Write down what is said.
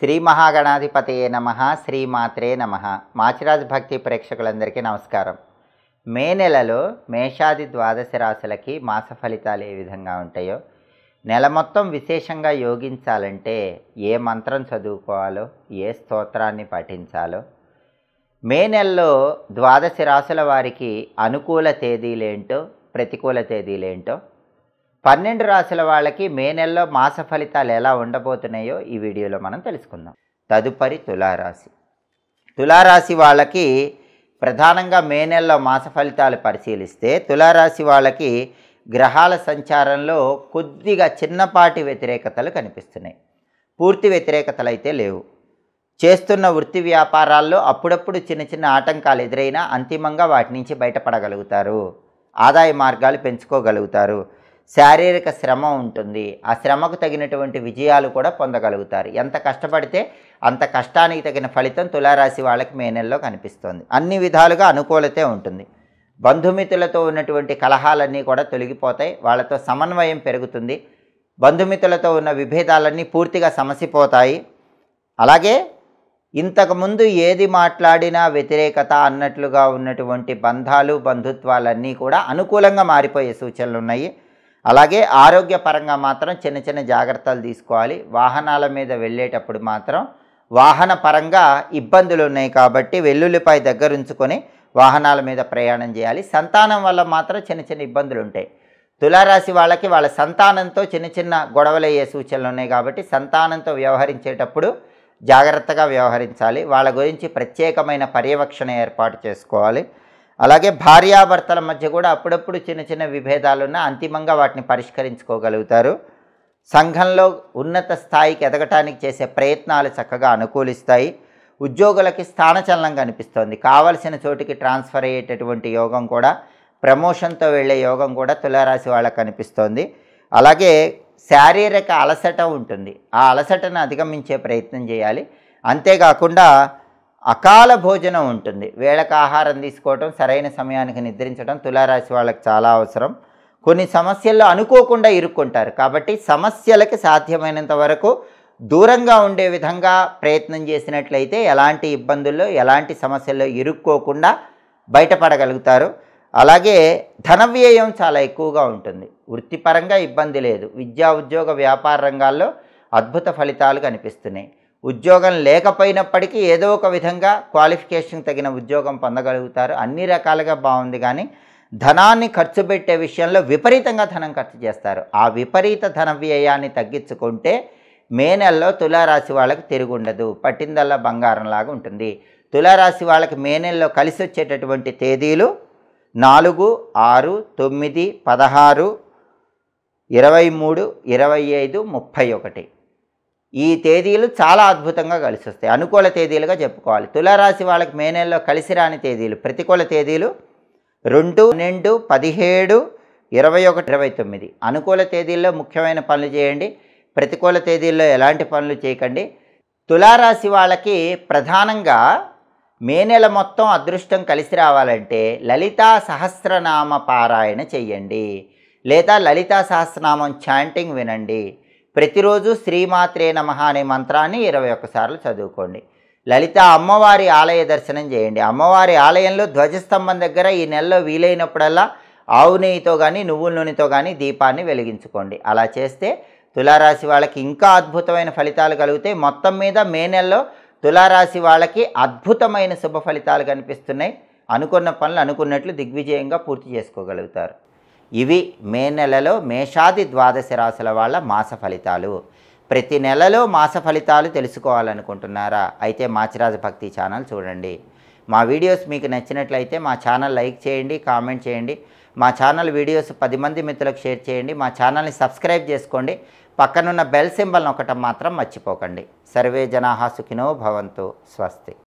శ్రీ మహాగణాధిపతయే నమః, శ్రీమాత్రే నమః. మాచిరాజ్ భక్తి ప్రేక్షకులందరికీ నమస్కారం. మే నెలలో మేషాది ద్వాదశ రాశులకి మాస ఫలితాలు ఏ విధంగా ఉంటాయో, నెల మొత్తం విశేషంగా యోగించాలంటే ఏ మంత్రం చదువుకోవాలో, ఏ స్తోత్రాన్ని పఠించాలో, మే నెలలో ద్వాదశ రాశుల వారికి అనుకూల తేదీలేంటో, ప్రతికూల తేదీలేంటో, 12 రాశుల వాళ్ళకి మే నెలలో మాస ఫలితాలు ఎలా ఉండబోతున్నాయో ఈ వీడియోలో మనం తెలుసుకుందాం. తదుపరి తులారాశి. తులారాశి వాళ్ళకి ప్రధానంగా మే నెలలో మాస ఫలితాలు పరిశీలిస్తే, తులారాశి వాళ్ళకి గ్రహాల సంచారంలో కొద్దిగా చిన్నపాటి వ్యతిరేకతలు కనిపిస్తున్నాయి. పూర్తి వ్యతిరేకతలు అయితే లేవు. చేస్తున్న వృత్తి వ్యాపారాల్లో అప్పుడప్పుడు చిన్న చిన్న ఆటంకాలు ఎదురైనా అంతిమంగా వాటి నుంచి బయటపడగలుగుతారు. ఆదాయ మార్గాలు పెంచుకోగలుగుతారు. శారీరక శ్రమ ఉంటుంది. ఆ శ్రమకు తగినటువంటి విజయాలు కూడా పొందగలుగుతారు. ఎంత కష్టపడితే అంత కష్టానికి తగిన ఫలితం తులారాశి వాళ్ళకి మే నెలలో కనిపిస్తుంది. అన్ని విధాలుగా అనుకూలతే ఉంటుంది. బంధుమిత్రులతో ఉన్నటువంటి కలహాలన్నీ కూడా తొలగిపోతాయి. వాళ్ళతో సమన్వయం పెరుగుతుంది. బంధుమిత్రులతో ఉన్న విభేదాలన్నీ పూర్తిగా సమసిపోతాయి. అలాగే ఇంతకుముందు ఏది మాట్లాడినా వ్యతిరేకత అన్నట్లుగా ఉన్నటువంటి బంధాలు, బంధుత్వాలన్నీ కూడా అనుకూలంగా మారిపోయే సూచనలు ఉన్నాయి. అలాగే ఆరోగ్యపరంగా మాత్రం చిన్న చిన్న జాగ్రత్తలు తీసుకోవాలి. వాహనాల మీద వెళ్ళేటప్పుడు మాత్రం వాహన పరంగా ఇబ్బందులు ఉన్నాయి కాబట్టి వెల్లుల్లిపాయ దగ్గర ఉంచుకొని వాహనాల మీద ప్రయాణం చేయాలి. సంతానం వల్ల మాత్రం చిన్న చిన్న ఇబ్బందులు ఉంటాయి. తులారాశి వాళ్ళకి వాళ్ళ సంతానంతో చిన్న చిన్న గొడవలు అయ్యే సూచనలు ఉన్నాయి కాబట్టి సంతానంతో వ్యవహరించేటప్పుడు జాగ్రత్తగా వ్యవహరించాలి. వాళ్ళ గురించి ప్రత్యేకమైన పర్యవేక్షణ ఏర్పాటు చేసుకోవాలి. అలాగే భార్యాభర్తల మధ్య కూడా అప్పుడప్పుడు చిన్న చిన్న విభేదాలున్నా అంతిమంగా వాటిని పరిష్కరించుకోగలుగుతారు. సంఘంలో ఉన్నత స్థాయికి ఎదగటానికి చేసే ప్రయత్నాలు చక్కగా అనుకూలిస్తాయి. ఉద్యోగులకి స్థానచలనం కనిపిస్తోంది. కావలసిన చోటికి ట్రాన్స్ఫర్ అయ్యేటటువంటి యోగం కూడా, ప్రమోషన్తో వెళ్ళే యోగం కూడా తులారాశి వాళ్ళకి కనిపిస్తోంది. అలాగే శారీరక అలసట ఉంటుంది. ఆ అలసటను అధిగమించే ప్రయత్నం చేయాలి. అంతేకాకుండా అకాల భోజనం ఉంటుంది. వేళకు ఆహారం తీసుకోవటం, సరైన సమయానికి నిద్రించడం తులారాశి వాళ్ళకి చాలా అవసరం. కొన్ని సమస్యల్లో అనుకోకుండా ఇరుక్కుంటారు కాబట్టి సమస్యలకి సాధ్యమైనంత వరకు దూరంగా ఉండే విధంగా ప్రయత్నం చేసినట్లయితే ఎలాంటి ఇబ్బందుల్లో, ఎలాంటి సమస్యల్లో ఇరుక్కోకుండా బయటపడగలుగుతారు. అలాగే ధన వ్యయం చాలా ఎక్కువగా ఉంటుంది. వృత్తిపరంగా ఇబ్బంది లేదు. విద్యా, ఉద్యోగ, వ్యాపార రంగాల్లో అద్భుత ఫలితాలు కనిపిస్తున్నాయి. ఉద్యోగం లేకపోయినప్పటికీ ఏదో ఒక విధంగా క్వాలిఫికేషన్ తగిన ఉద్యోగం పొందగలుగుతారు. అన్ని రకాలుగా బాగుంది. కానీ ధనాన్ని ఖర్చు పెట్టే విషయంలో విపరీతంగా ధనం ఖర్చు చేస్తారు. ఆ విపరీత ధన వ్యయాన్ని తగ్గించుకుంటే మే నెలలో తులారాశి వాళ్ళకి తిరుగుండదు. పట్టిందల్లా బంగారంలాగా ఉంటుంది. తులారాశి వాళ్ళకి మే నెలలో కలిసి వచ్చేటటువంటి తేదీలు 4, 6, 9, 16, 23, 25, 31. ఈ తేదీలు చాలా అద్భుతంగా కలిసి వస్తాయి. అనుకూల తేదీలుగా చెప్పుకోవాలి. తులారాశి వాళ్ళకి మే నెలలో కలిసి రాని తేదీలు, ప్రతికూల తేదీలు 2, 12, 17, 21, 29. అనుకూల తేదీల్లో ముఖ్యమైన పనులు చేయండి. ప్రతికూల తేదీల్లో ఎలాంటి పనులు చేయకండి. తులారాశి వాళ్ళకి ప్రధానంగా మే నెల మొత్తం అదృష్టం కలిసి రావాలంటే లలితా సహస్రనామ పారాయణ చెయ్యండి, లేదా లలితా సహస్రనామం చాంటింగ్ వినండి. ప్రతిరోజు శ్రీమాత్రే నమః అనే మంత్రాన్ని 21 సార్లు చదువుకోండి. లలిత అమ్మవారి ఆలయ దర్శనం చేయండి. అమ్మవారి ఆలయంలో ధ్వజస్తంభం దగ్గర ఈ నెలలో వీలైనప్పుడల్లా ఆవు నెయ్యితో కానీ, నువ్వుల నూనెతో కానీ దీపాన్ని వెలిగించుకోండి. అలా చేస్తే తులారాశి వాళ్ళకి ఇంకా అద్భుతమైన ఫలితాలు కలుగుతాయి. మొత్తం మీద మే నెలలో తులారాశి వాళ్ళకి అద్భుతమైన శుభ ఫలితాలు కనిపిస్తున్నాయి. అనుకున్న పనులు అనుకున్నట్లు దిగ్విజయంగా పూర్తి చేసుకోగలుగుతారు. ఇవి మే నెలలో మేషాది ద్వాదశ రాశుల వాళ్ళ మాస ఫలితాలు. ప్రతి నెలలో మాస ఫలితాలు తెలుసుకోవాలనుకుంటున్నారా? అయితే మాచిరాజ్ భక్తి ఛానల్ చూడండి. మా వీడియోస్ మీకు నచ్చినట్లయితే మా ఛానల్ లైక్ చేయండి, కామెంట్ చేయండి. మా ఛానల్ వీడియోస్ 10 మంది మిత్రులకు షేర్ చేయండి. మా ఛానల్ని సబ్స్క్రైబ్ చేసుకోండి. పక్కనున్న బెల్ సింబల్ నొక్కటం మాత్రం మర్చిపోకండి. సర్వే జనాః సుఖినో భవంతు. స్వస్తి.